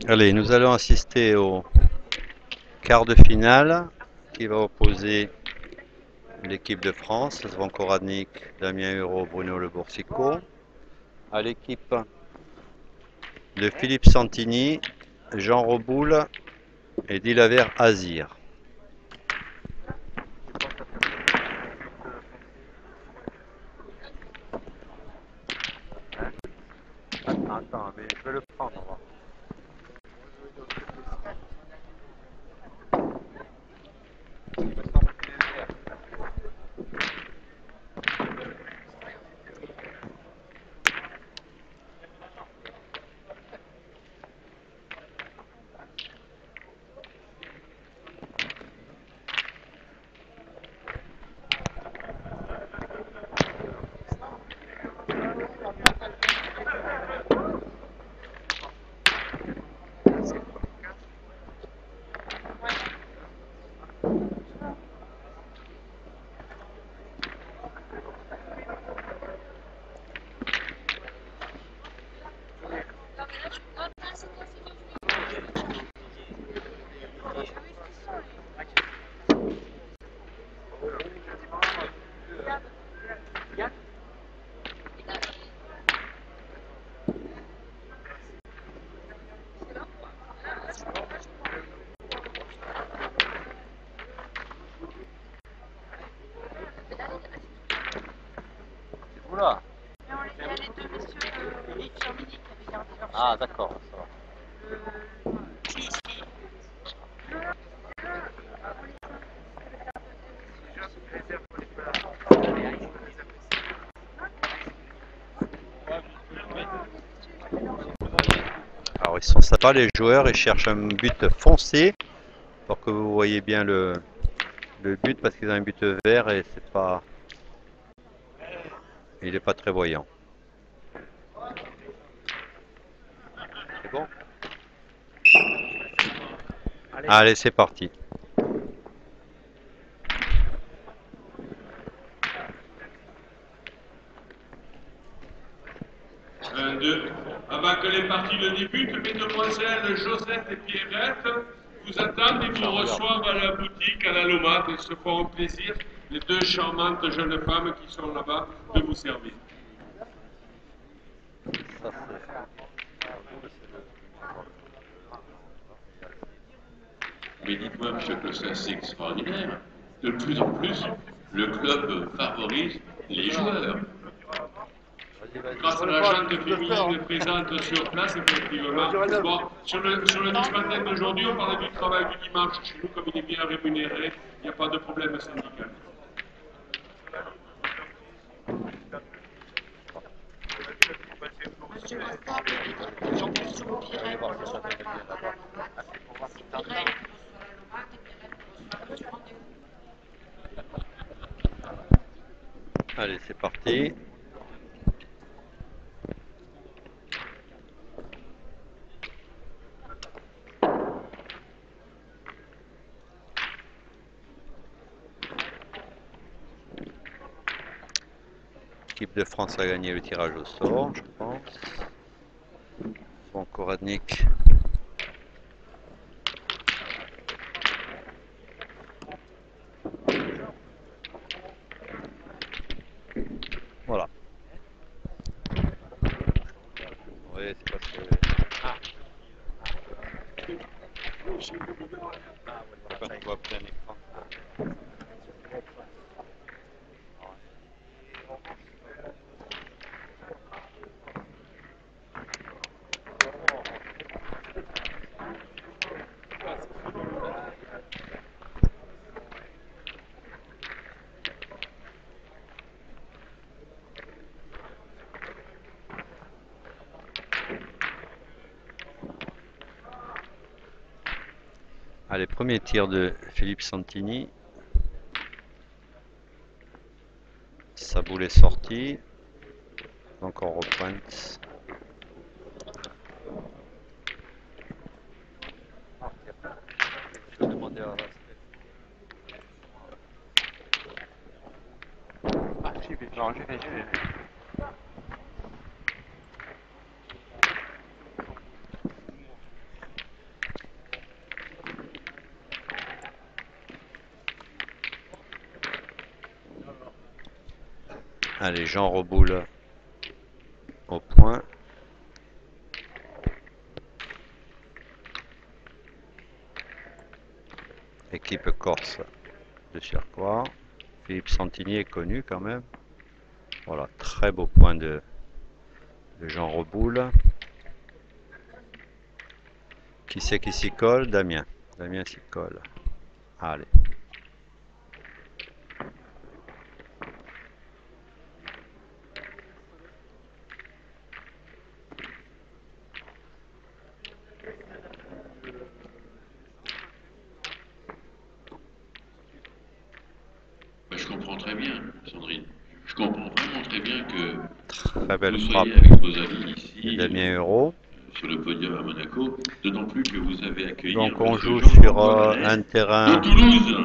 Allez, nous allons assister au quart de finale qui va opposer l'équipe de France, Zvonko Radnik, Damien Huro, Bruno Le Boursicot, à l'équipe de Philippe Santini, Jean Roboul et Dilaver Azir. Attends, mais je vais le prendre. Oula. Il y a les deux messieurs de Firmini qui avaient gardé leur Ah, chaise. d'accord, ça va. Si. Alors, ils sont sympas, les joueurs, ils cherchent un but foncé pour que vous voyez bien le but parce qu'ils ont un but vert et c'est pas, il n'est pas très voyant. C'est bon? Allez, c'est parti. Un, deux. Avant que les parties ne débutent, mesdemoiselles Josette et Pierrette vous attendent et vous reçoivent à la boutique, à la Lomate, et se feront plaisir, les deux charmantes jeunes femmes qui sont là-bas, de vous servir. Ça, Mais dites-moi, monsieur, que c'est assez extraordinaire. De plus en plus, le club favorise les joueurs. Grâce à la gente féminine présente sur place, effectivement. Bon, sur le disque d'aujourd'hui, on parlait du travail du dimanche. Chez nous, comme il est bien rémunéré, il n'y a pas de problème syndical. Monsieur Rostable, sur Pirel, on ne reçoit pas à la Lomate. C'est Pirel qui reçoit la Lomate et Pirel qui reçoit Monsieur Rendez-vous. allez, c'est parti. L'équipe de France a gagné le tirage au sort, je pense. Zvonko Radnik. Voilà. Oui, c'est parce que. Quand tu vois plein écran. Allez, premier tir de Philippe Santini. Sa boule est sortie. Encore au pointe. Je vais demander à Non, j'y vais. Allez, Jean Reboul au point. Équipe corse de Surcroît. Philippe Santini est connu quand même. Voilà, très beau point de Jean Reboul. Qui c'est qui s'y colle? Damien. Damien s'y colle. Allez. Ben, je comprends très bien, Sandrine. Je comprends vraiment très bien que Très belle vous frappe soyez avec vos amis de ici, Damien Euro. sur le podium à Monaco, d'autant plus que vous avez accueilli Donc on Monsieur joue sur Jean-François un Manès terrain de Toulouse.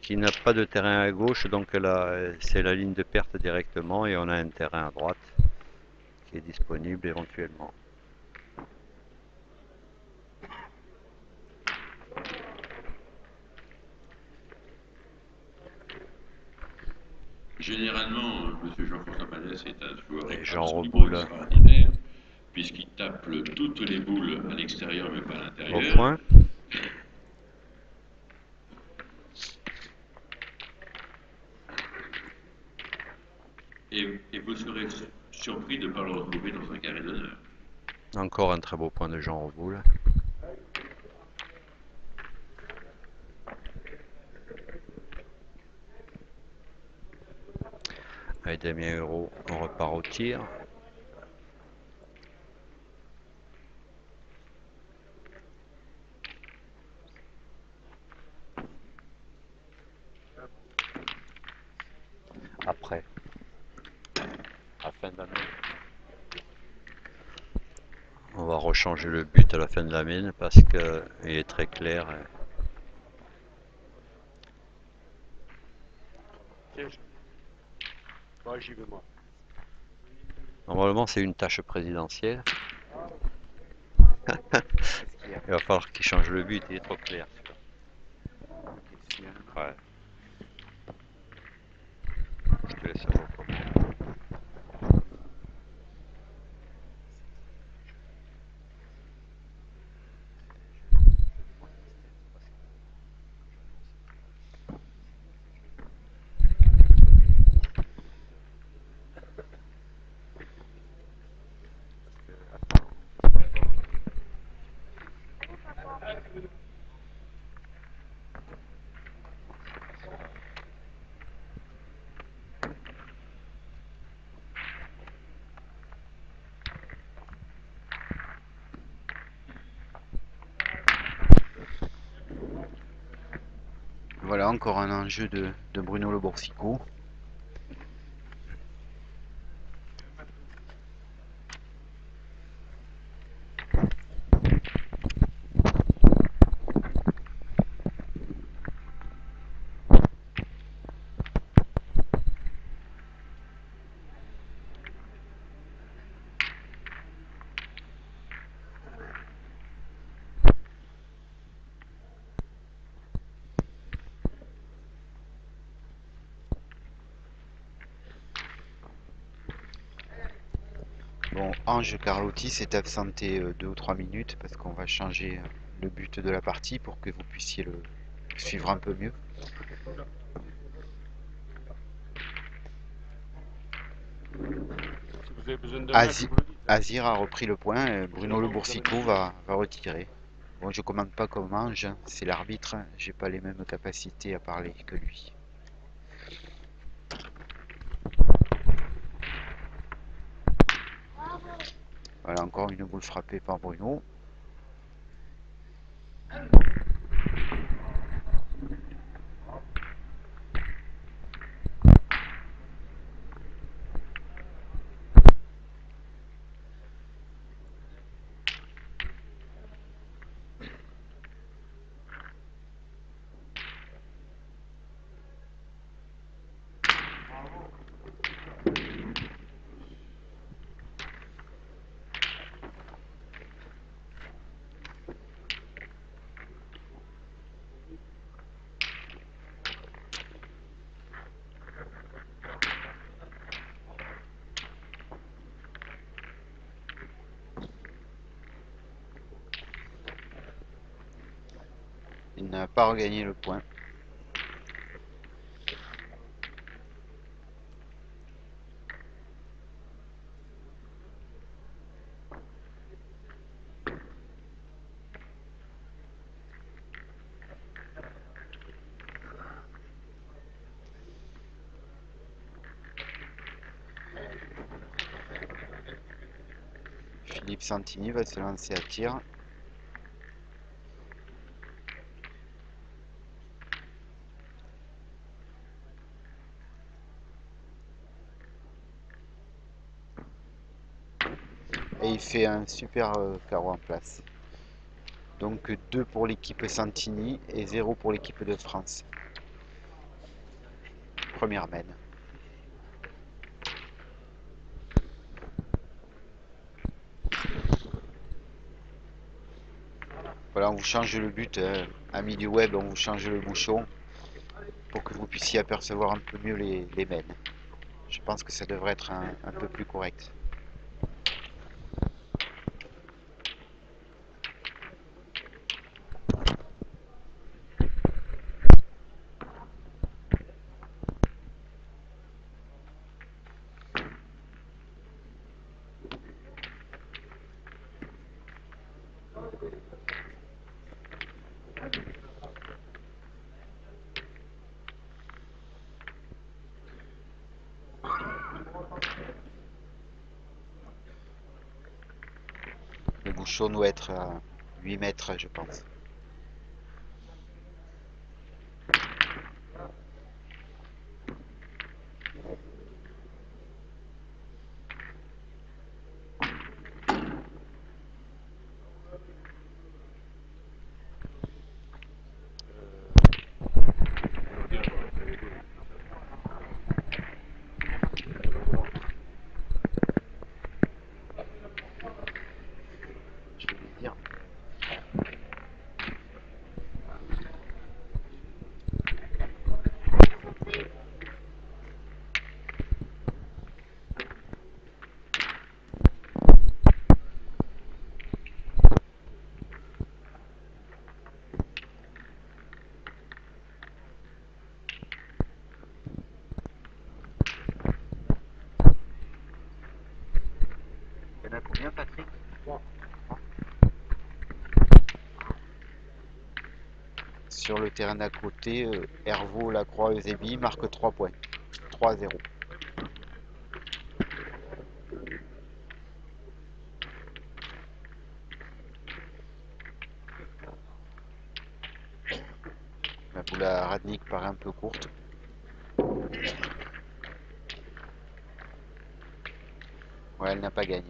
qui n'a pas de terrain à gauche, donc là c'est la ligne de perte directement et on a un terrain à droite qui est disponible éventuellement. Généralement, Monsieur Jean-François Manès est un joueur Et Jean absolument Reboul extraordinaire, puisqu'il tape toutes les boules à l'extérieur mais pas à au l'intérieur. point. Et vous serez surpris de ne pas le retrouver dans un carré d'honneur. Encore un très beau point de Jean Reboul. Avec Damien Euro, on repart au tir. Après, à la fin de la main, on va rechanger le but à la fin de la mine parce qu'il est très clair. Moi, j'y vais, moi. Normalement, c'est une tâche présidentielle. Il va falloir qu'il change le but, il est trop clair. Ouais. Je te laisse recommencer. Voilà encore un enjeu de Bruno Le Boursico. Bon, Ange Carlotti s'est absenté 2 ou 3 minutes parce qu'on va changer le but de la partie pour que vous puissiez le suivre un peu mieux. Si vous avez besoin de match, vous le dites. Azir a repris le point, Bruno Le Boursico va retirer. Bon, je commande pas comme Ange, hein, c'est l'arbitre, j'ai pas les mêmes capacités à parler que lui. Voilà, encore une boule frappée par Bruno. Il n'a pas regagné le point. Philippe Santini va se lancer à tir. Et il fait un super carreau en place. Donc 2 pour l'équipe Santini et 0 pour l'équipe de France. Première mène. Voilà, on vous change le but, amis du web, on vous change le bouchon pour que vous puissiez apercevoir un peu mieux les mènes. Je pense que ça devrait être un peu plus correct. Le bouchon doit être à 8 mètres, je pense. Je vais lui dire. Il y en a combien, Patrick? 3. Sur le terrain d'à côté, Hervaux, Lacroix, Eusébie marque 3 points. 3-0. La boule à Radnik paraît un peu courte. Ouais, elle n'a pas gagné.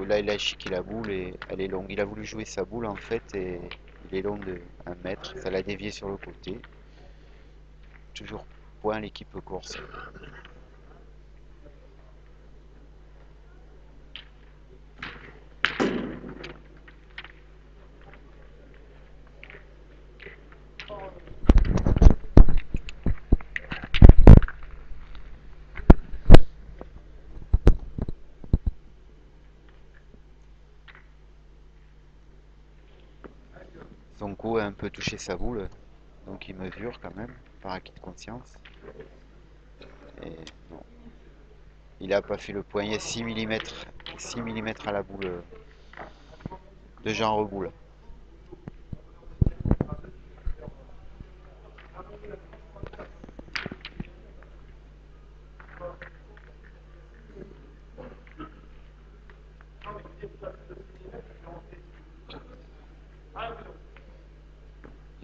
Là, il a chiqué la boule et elle est longue. Il a voulu jouer sa boule en fait et il est long de 1 mètre. Ça l'a dévié sur le côté. Toujours point l'équipe course. Zonko a un peu touché sa boule, donc il mesure quand même, par acquis de conscience. Et non. Il n'a pas fait le point, il y a 6 mm à la boule de Jean Reboul.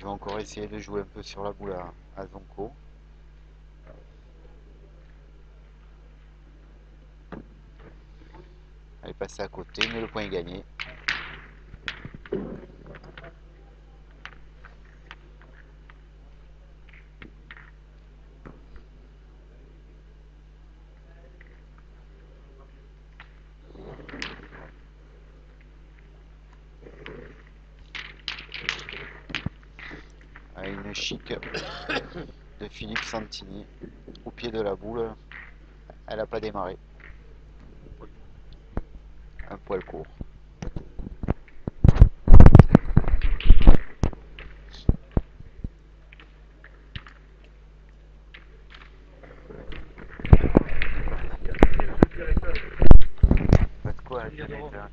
vais encore essayer de jouer un peu sur la boule à Zonko. Elle est passée à côté, mais le point est gagné. Une chic de Philippe Santini au pied de la boule. Elle n'a pas démarré. Un poil court. Faites quoi, directeur?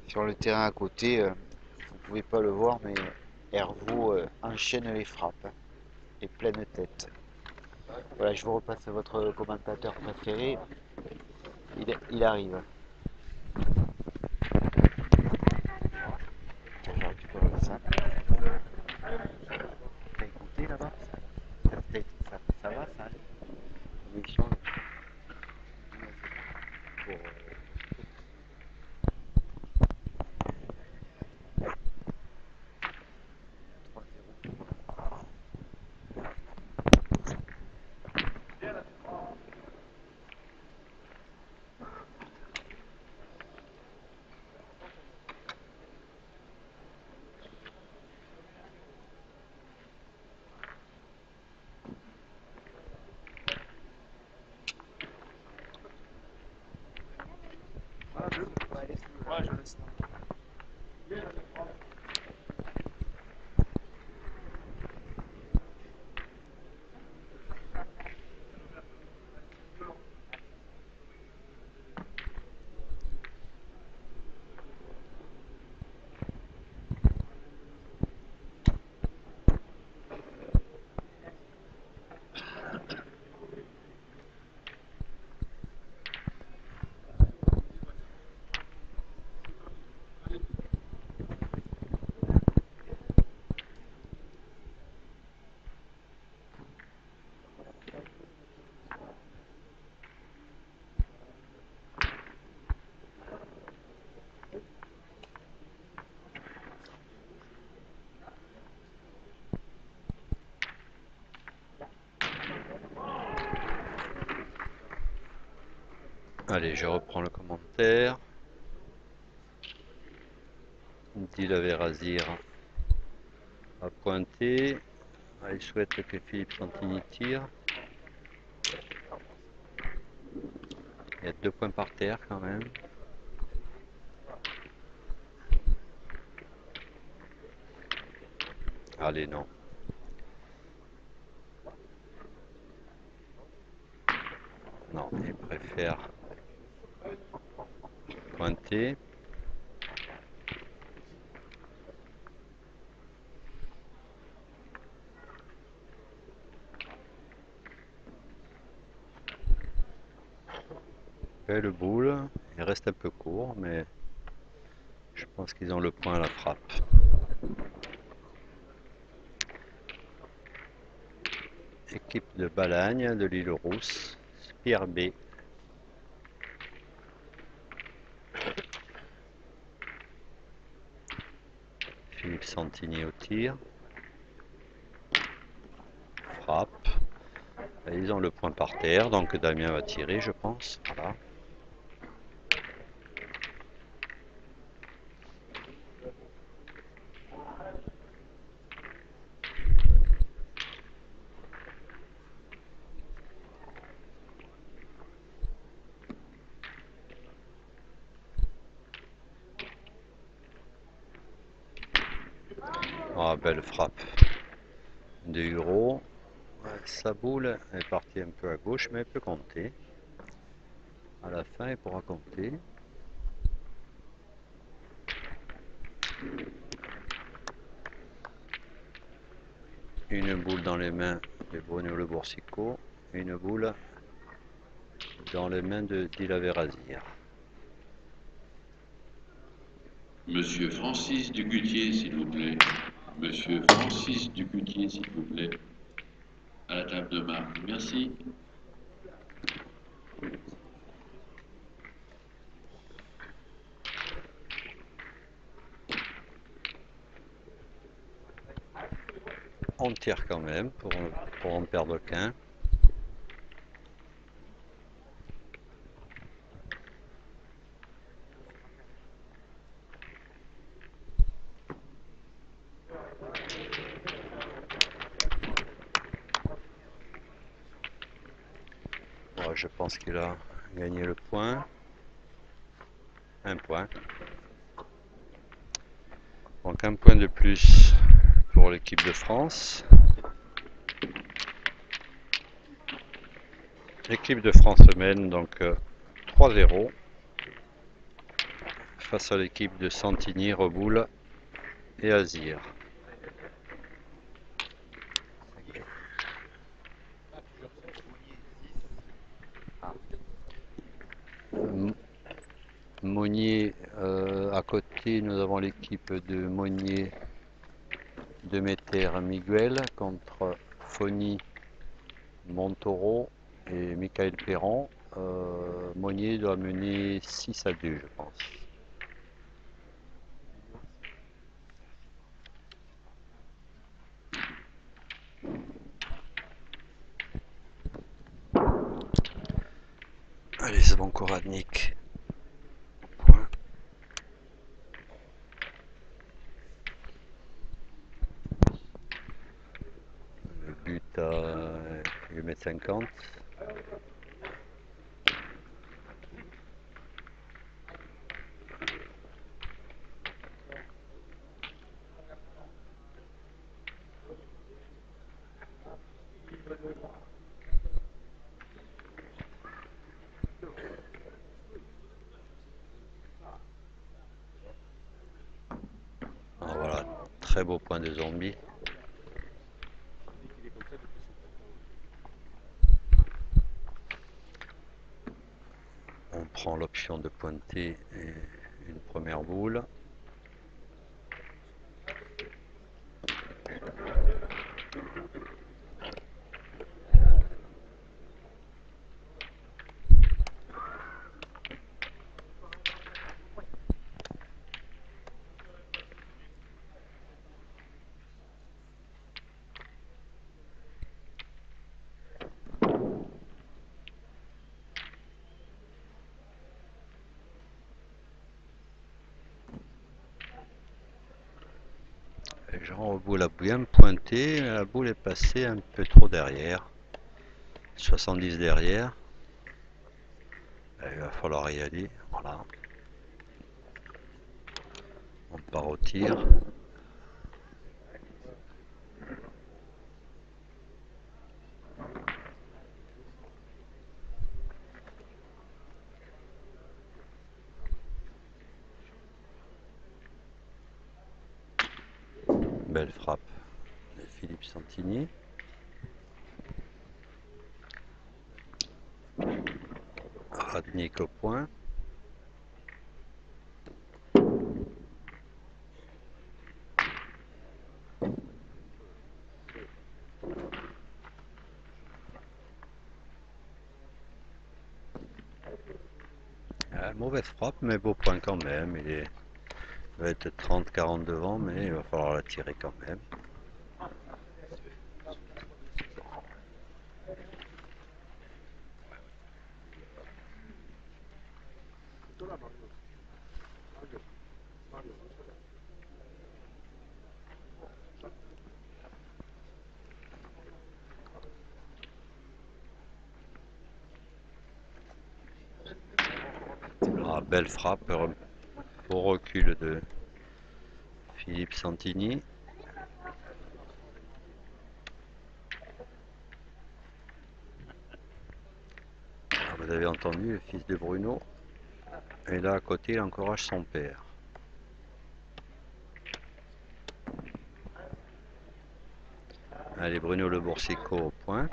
Sur le terrain à côté, vous pouvez pas le voir, mais Hervaux enchaîne les frappes et pleine tête. Voilà, je vous repasse votre commentateur préféré. Il arrive. Je récupère le sac. T'as écouté là-bas? Ça va, ça? Connexion, pour, Ouais, je laisse. Allez, je reprends le commentaire. Dit la Vérazir a pointé. Il souhaite que Philippe Santini tire. Il y a 2 points par terre quand même. Allez, non. Non, il préfère pointer. Belle boule. Il reste un peu court, mais je pense qu'ils ont le point à la frappe. Équipe de Balagne de l'île Rousse, Spire B. Philippe Santini au tir. Frappe. Et ils ont le point par terre, donc Damien va tirer, je pense. Voilà. belle frappe de Huro. Sa boule est partie un peu à gauche, mais elle peut compter. À la fin, il pourra compter. Une boule dans les mains de Bruno Le Boursicot, une boule dans les mains de Dila Verrazir. Monsieur Francis Ducutier, s'il vous plaît. Monsieur Francis Ducutier, s'il vous plaît. À la table de marque. Merci. On tire quand même pour en perdre qu'un. Bon, je pense qu'il a gagné le point. Un point. Donc un point de plus pour l'équipe de France. L'équipe de France mène donc 3-0 face à l'équipe de Santini, Reboul et Azir. Monnier, à côté, nous avons l'équipe de Monnier, Demeter, Miguel contre Foni, Montoro et Michael Perron. Monnier doit mener 6-2, je pense. Allez, Zvonkoradnik. Le but à 1,50 m. Voilà, très beau point de zombie. On prend l'option de pointer et une première boule. Jean Reboul a bien pointé, mais la boule est passée un peu trop derrière. 70 derrière. Il va falloir y aller. Voilà. On part au tir. Belle frappe de Philippe Santini. Radnik au point. Mauvaise frappe, mais beau point quand même. Il va être 30-40 devant, mais il va falloir la tirer quand même. Ah, belle frappe, au recul de Philippe Santini. Vous avez entendu, le fils de Bruno. Et là, à côté, il encourage son père. Allez, Bruno Le Boursicot au point.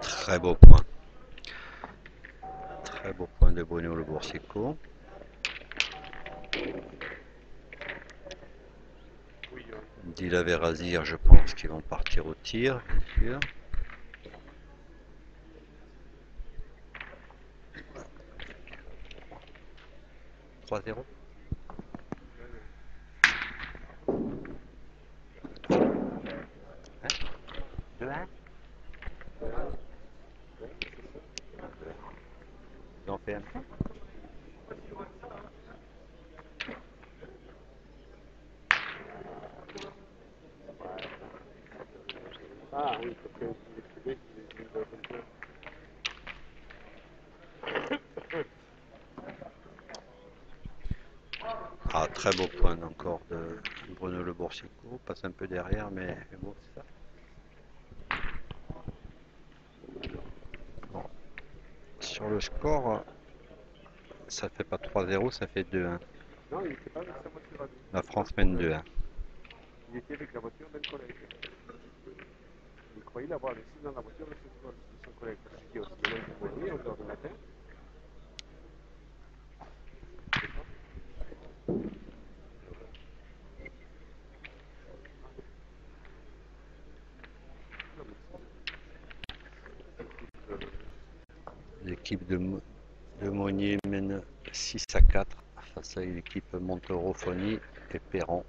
Très beau point. Très beau point de Bruno Le Boursicot. Dit la Vérazir, je pense qu'ils vont partir au tir, bien sûr. « 3-0 ». Ils ont fait un point. Ah oui, parce que c'est bien qu'il est dans un peu. Ah, très beau point encore de Bruno Le Boursicot. Passe un peu derrière, mais bon, c'est ça. Bon. Sur le score, ça fait pas 3-0, ça fait 2-1. Non, il n'était pas avec sa voiture à lui. La France mène 2-1. Il était avec la voiture d'un collègue. Il croyait l'avoir laissé dans la voiture de son collègue. Parce qu'il dit, on se lève du poignet, 11h du matin. L'équipe de Monnier mène 6-4 face à l'équipe Montaureau, Fogny et Perron.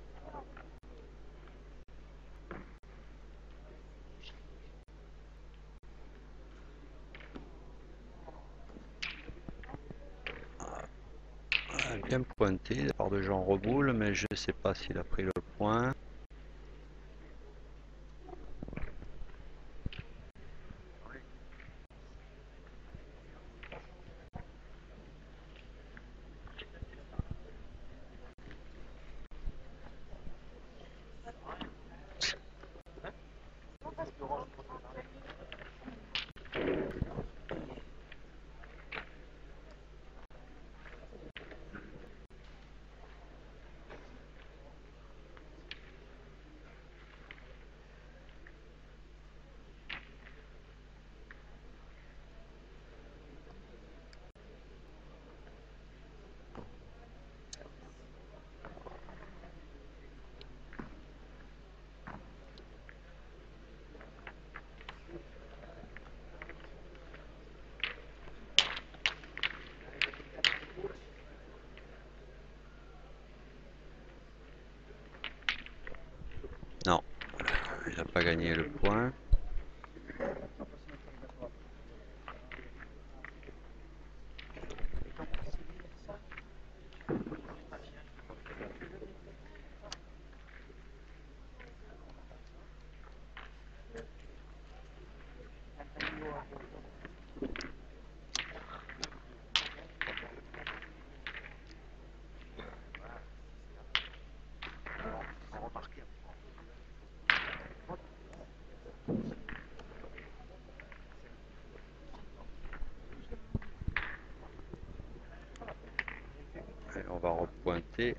Bien pointé de la part de Jean Reboul, mais je ne sais pas s'il a pris le point. Non, il n'a pas gagné le point. Et on va repointer.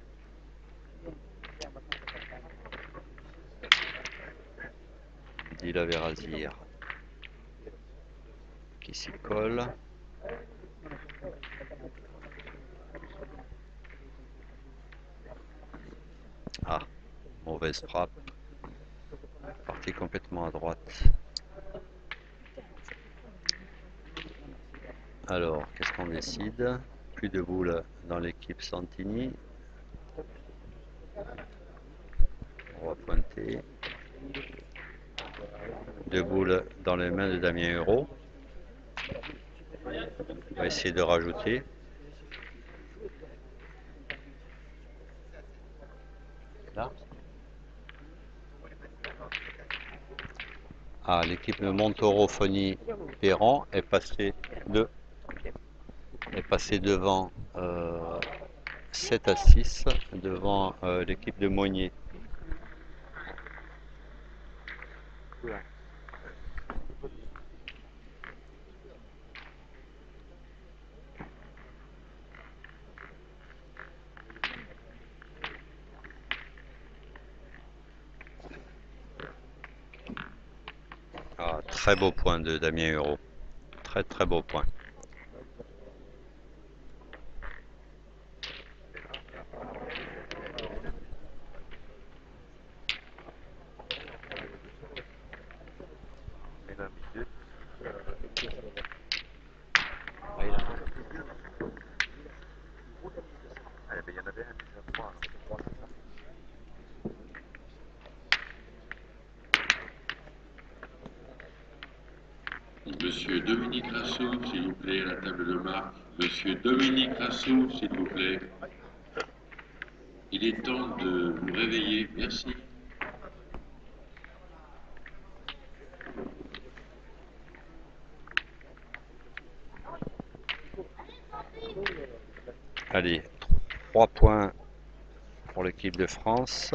Dit la Vérazir qui s'y colle. Ah, mauvaise frappe. Parti complètement à droite. Alors, qu'est-ce qu'on décide? Plus de boules dans l'équipe Santini. On va pointer. 2 boules dans les mains de Damien Euro. On va essayer de rajouter. Là. Ah, l'équipe de Montaureau, Fogny, Perron est passée de passé devant 7-6 devant l'équipe de Monnier. Ah, très beau point de Damien Hureau. Très très beau point. Monsieur Dominique Rassou, s'il vous plaît, à la table de marque. Monsieur Dominique Rassou, s'il vous plaît. Il est temps de vous réveiller. Merci. Allez, 3 points pour l'équipe de France.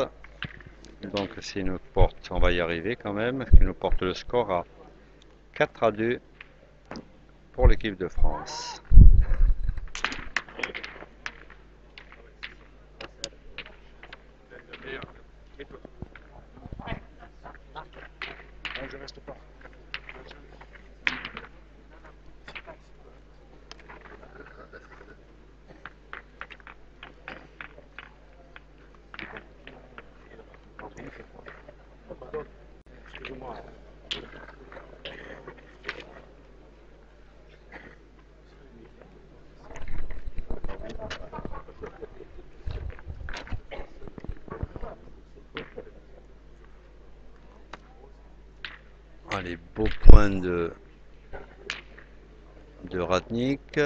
Donc c'est une porte, on va y arriver quand même, qui nous porte le score à 4-2 pour l'équipe de France. Je reste pas. Excusez-moi. Allez, beau point de Radnik.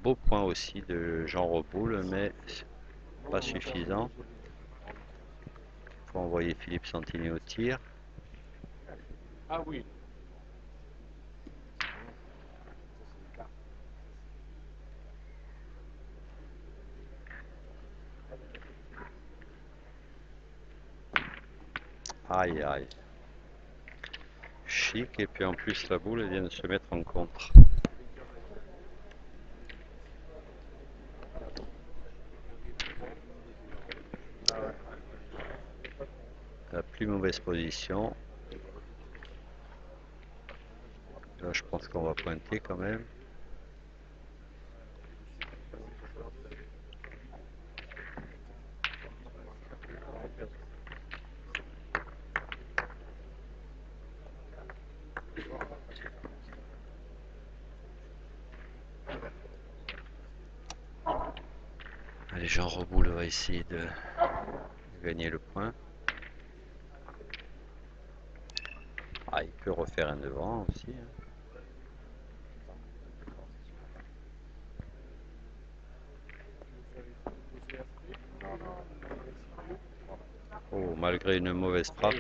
Beau point aussi de Jean Reboul, mais pas suffisant. Il faut envoyer Philippe Santini au tir. Ah oui. Aïe aïe. Chic, et puis en plus la boule vient de se mettre en contre. La plus mauvaise position. Là je pense qu'on va pointer quand même. Allez, Jean Reboul va essayer de gagner le point. Ah, il peut refaire un devant aussi. Oh, malgré une mauvaise frappe,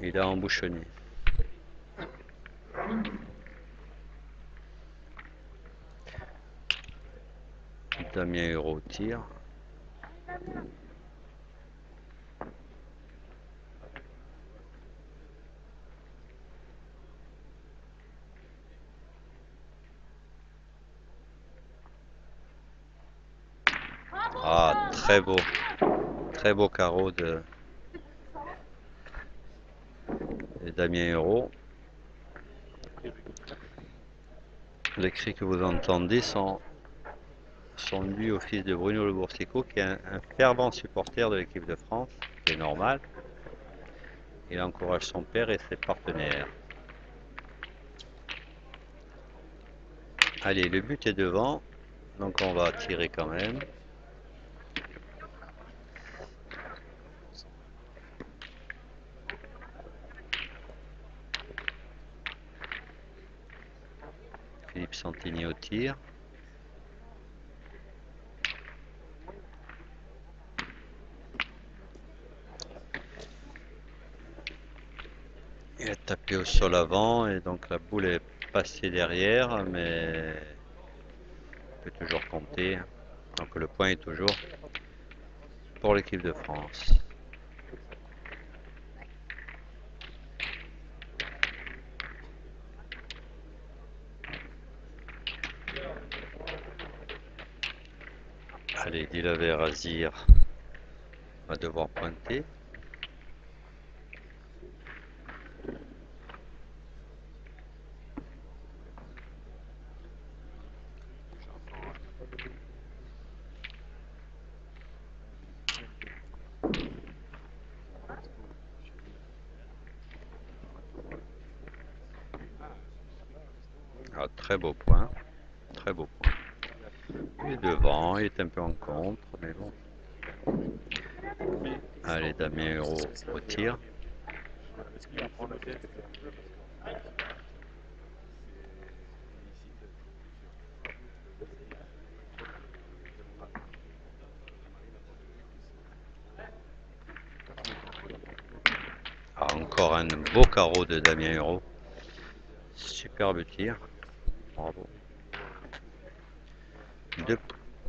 il a embouchonné. Damien Hureau tire. Ah, très beau carreau de Damien Hureau. Les cris que vous entendez sont dus au fils de Bruno Le Boursicot, qui est un fervent supporter de l'équipe de France, qui est normal. Il encourage son père et ses partenaires. Allez, le but est devant, donc on va tirer quand même. Philippe Santini au tir. Il a tapé au sol avant et donc la boule est passer derrière, mais il peut toujours compter. Donc le point est toujours pour l'équipe de France. Allez, Dilaver Azir va devoir pointer. Ah, très beau point, très beau point. Il est devant, il est un peu en contre, mais bon. Allez, Damien Hérault au tir. Ah, encore un beau carreau de Damien Hérault. Superbe tir. Bravo.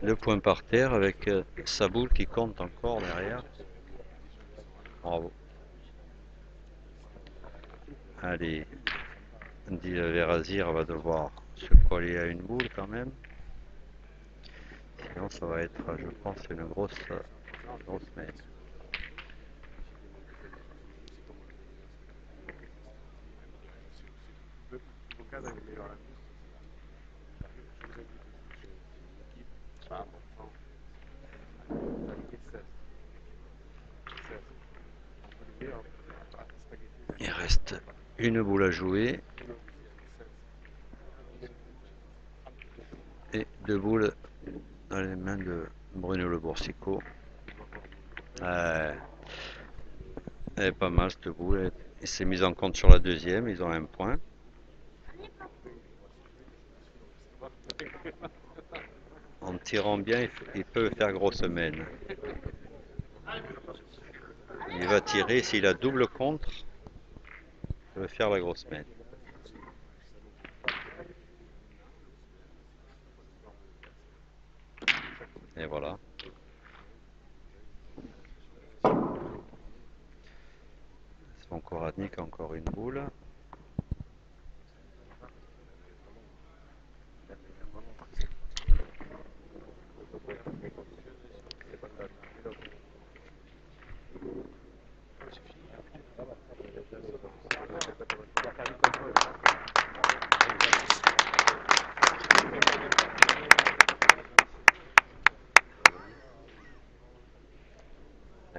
Deux points par terre avec sa boule qui compte encore derrière. Bravo. Allez, Dilaver Azir va devoir se coller à une boule quand même. Sinon ça va être, je pense, une grosse main. Il reste une boule à jouer et deux boules dans les mains de Bruno Le Boursicot. Elle est pas mal cette boule. Il s'est mis en compte sur la deuxième, ils ont un point. En tirant bien, il peut faire grosse main. Il va tirer, s'il a double contre, il va faire la grosse main. Et voilà. Zvonkoradnik a encore une boule.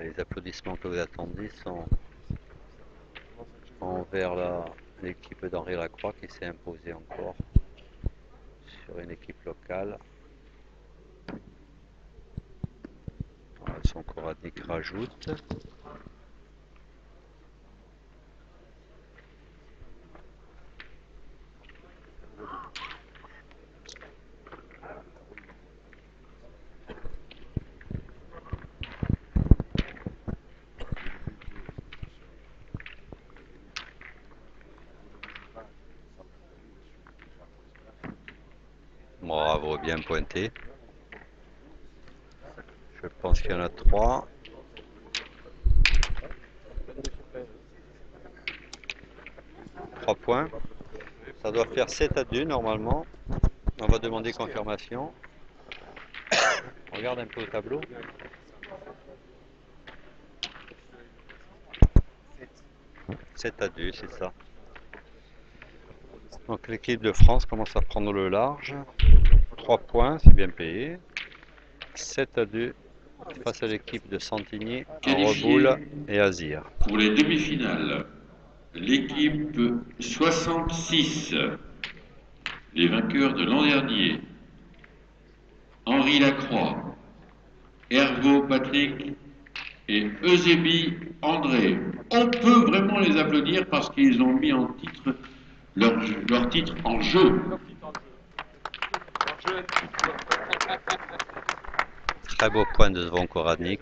Les applaudissements que vous attendez sont envers l'équipe d'Henri Lacroix qui s'est imposée encore sur une équipe locale. Voilà, Zvonkoradnik rajoute. Bravo, bien pointé. Je pense qu'il y en a 3. Trois points. Ça doit faire 7-2 normalement. On va demander confirmation. Regarde un peu au tableau. 7-2, c'est ça. Donc l'équipe de France commence à prendre le large. 3 points, c'est bien payé. 7-2 face à l'équipe de Santini, Reboul et Azir. Pour les demi-finales, l'équipe 66, les vainqueurs de l'an dernier, Henri Lacroix, Ergo Patrick et Eusébi André. On peut vraiment les applaudir parce qu'ils ont mis en titre leur titre en jeu. Très beau point de Zvonkoradnik.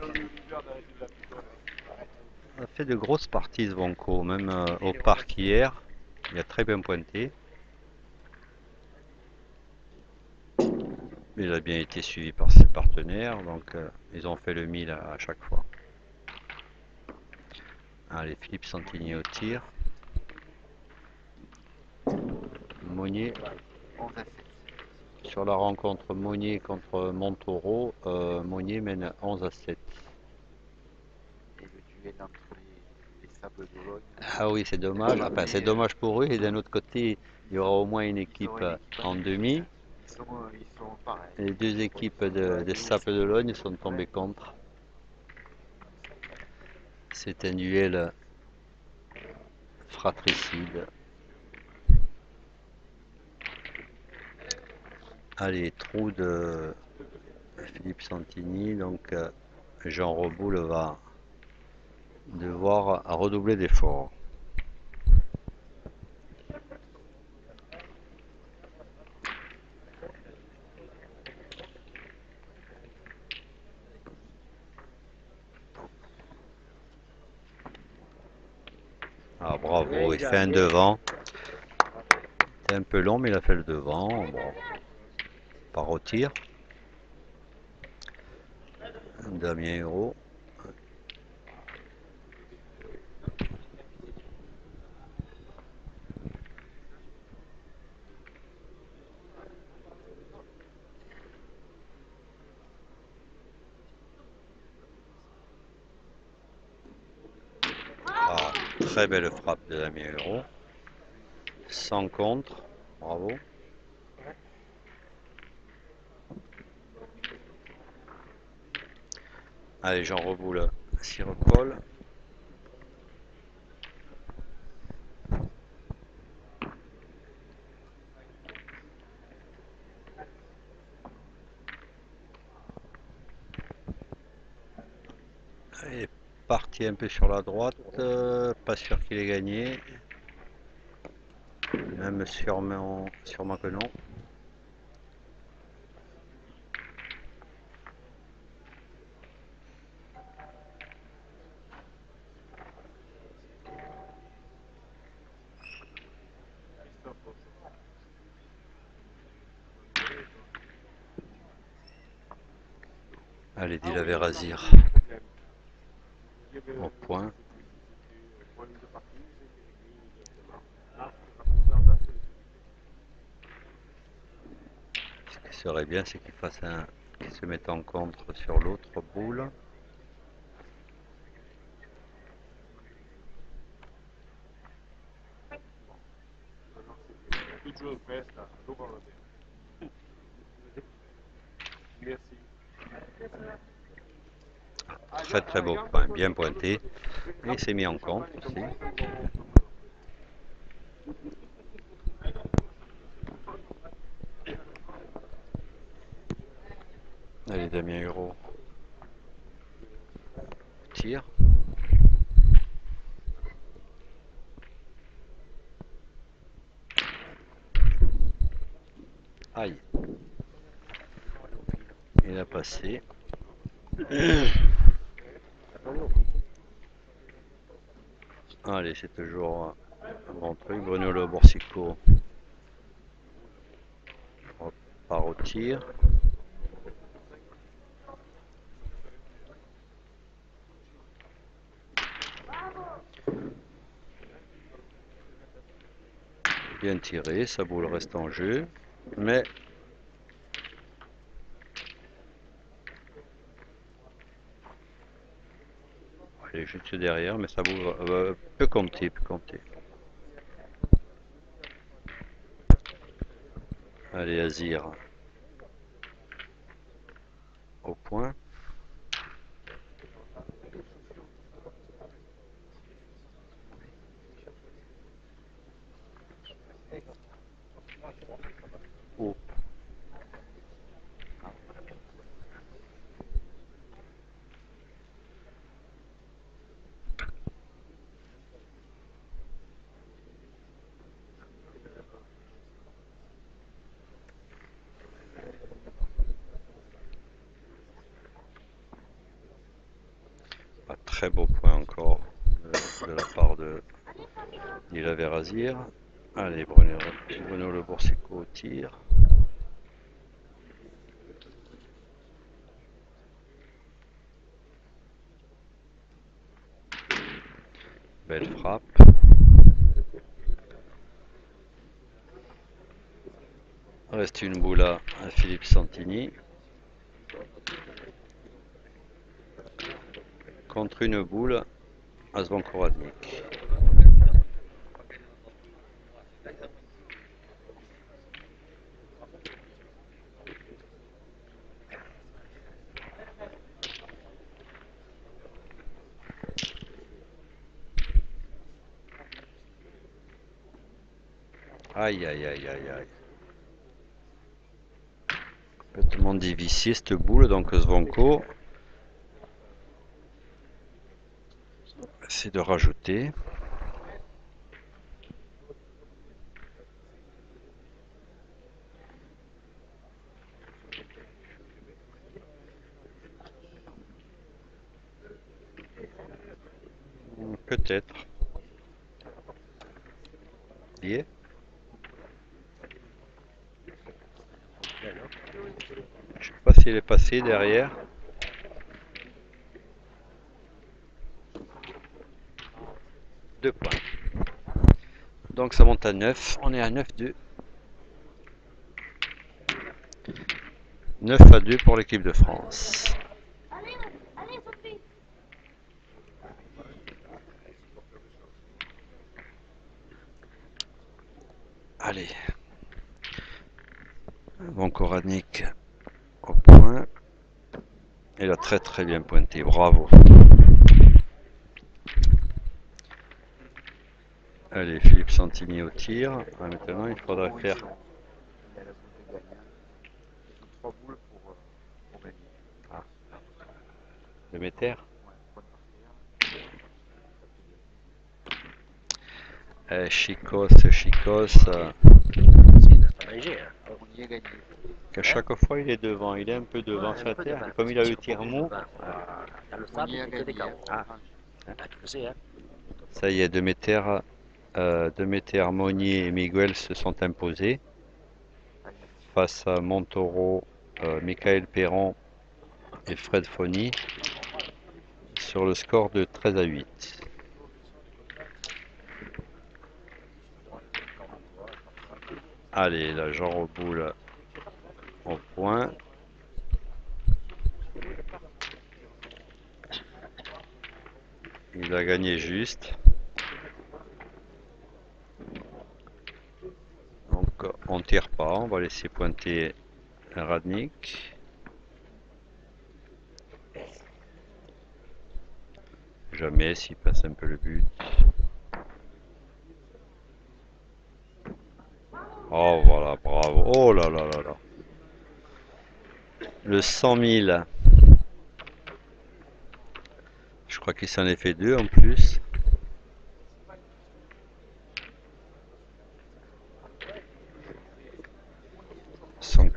On a fait de grosses parties Zvonko, même au parc hier. Il a très bien pointé. Il a bien été suivi par ses partenaires, donc ils ont fait le 1000 à chaque fois. Allez, Philippe Santini au tir. Monnier. 11 à 7. Sur la rencontre Monnier contre Montaureau, Monnier mène 11 à 7. Et le duel entre les Sables d'Olonne. Ah oui, c'est dommage. Enfin, c'est dommage pour eux. Et d'un autre côté, il y aura au moins une équipe en demi. Ils sont pareils. Les deux équipes des Sables d'Olonne sont tombées contre. C'est un duel fratricide. Allez, trou de Philippe Santini. Donc, Jean Reboul va devoir redoubler d'efforts. Ah bravo, il fait un devant. C'est un peu long, mais il a fait le devant. Bon, par au tir. Damien Hérault. Ah, très belle frappe de Damien Hérault. Sans contre. Bravo. Allez, Jean Reboul s'y recolle. Il est parti un peu sur la droite. Pas sûr qu'il ait gagné. Même sûrement que non. Allez, dit la Vérazir. Au point. Ce qui serait bien, c'est qu'il se mette en contre sur l'autre boule. Très très beau point, bien pointé. Et il s'est mis en contre aussi. Allez, Damien Hérault. Tire. Aïe. Il a passé. Allez, c'est toujours un bon truc. Bruno Le Boursico part au tir. Bien tiré, sa boule reste en jeu. Mais elle est juste derrière, mais sa boule peut compter, peut compter. Allez, Azir au point. Oh. Un très beau point encore de la part de la Vérazir. Allez, Bruno Le Boursico au tir. Belle frappe. Reste une boule à Philippe Santini. Contre une boule à Zvonko Radnik. Aïe aïe aïe aïe aïe. Complètement dévissé cette boule, donc Zvonko essaie de rajouter. Peut-être. Il y est. Je sais pas s'il est passé derrière. Deux points. Donc ça monte à 9. On est à 9-2. 9-2 pour l'équipe de France. Allez. Zvonko Radnik au point. Il a très très bien pointé. Bravo. Allez, Philippe Santini au tir. Maintenant, il faudrait faire Il a la boule de gagnant. Il faut 3 boules pour gagner. le Meter. Ouais, point par terre. Chicos. On y est gagné. Qu'à chaque fois, il est devant. Il est un peu devant sa terre. Comme il a le tir mou. On y a gagné. Ah. Tu le sais, hein. Ça y est, Demeter, Monnier et Miguel se sont imposés face à Montoro, Michael Perron et Fred Fonny sur le score de 13-8. Allez, là, Jean Reboul au point. Il a gagné juste. Donc on tire pas, on va laisser pointer Radnik. Jamais s'il passe un peu le but. Oh voilà, bravo. Oh là là là là. Le 100 000. Je crois qu'il s'en est fait deux en plus. Ils sont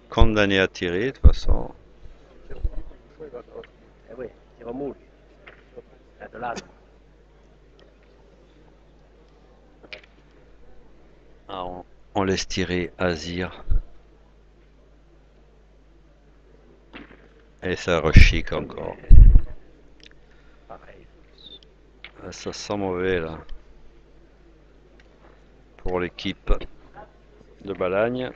condamnés à tirer de toute façon. Eh oui, tiro moule. De là. Ah, on laisse tirer Azir. Et ça rechique encore. Pareil. Ah, ça sent mauvais là. Pour l'équipe de Balagne.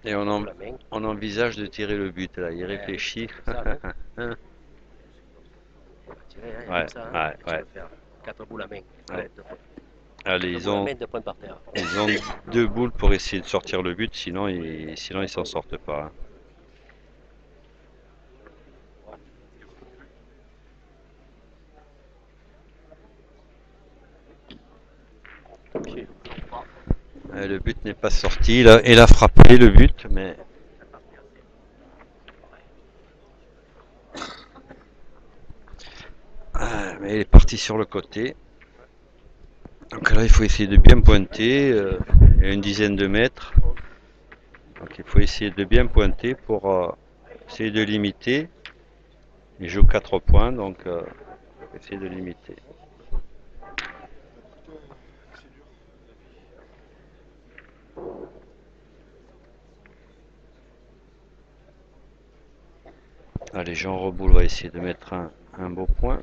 Et on envisage de tirer le but là. Il réfléchit. Ouais, ouais. 4 boules à main. Ouais. Deux points. Allez, Deux boules à main, 2 points par terre. ils ont deux boules pour essayer de sortir le but, sinon ils s'en sortent pas, hein. Le but n'est pas sorti. Il a frappé le but, mais il est parti sur le côté. Donc là, il faut essayer de bien pointer. Il y a une dizaine de mètres. Donc il faut essayer de bien pointer pour essayer de limiter. Il joue 4 points, donc essayer de limiter. Allez, Jean Reboul va essayer de mettre un beau point.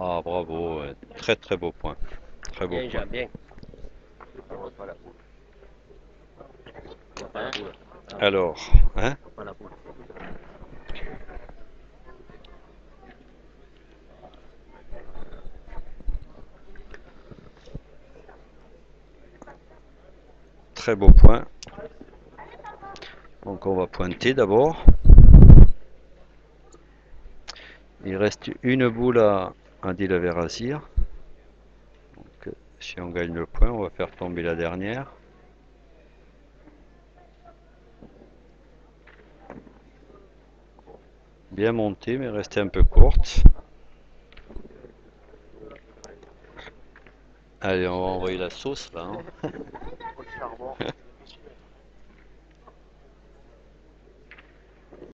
Ah, bravo, ouais. Très très beau point. Très beau Bien, point. Jean, bien. On va pas la boule. Hein? Alors, hein? Pas la boule. Très beau point. Donc on va pointer d'abord. Il reste une boule à Dilaverazir. Donc si on gagne le point, on va faire tomber la dernière. Bien montée, mais restée un peu courte. Allez, on va envoyer la sauce là. Hein. Au charbon.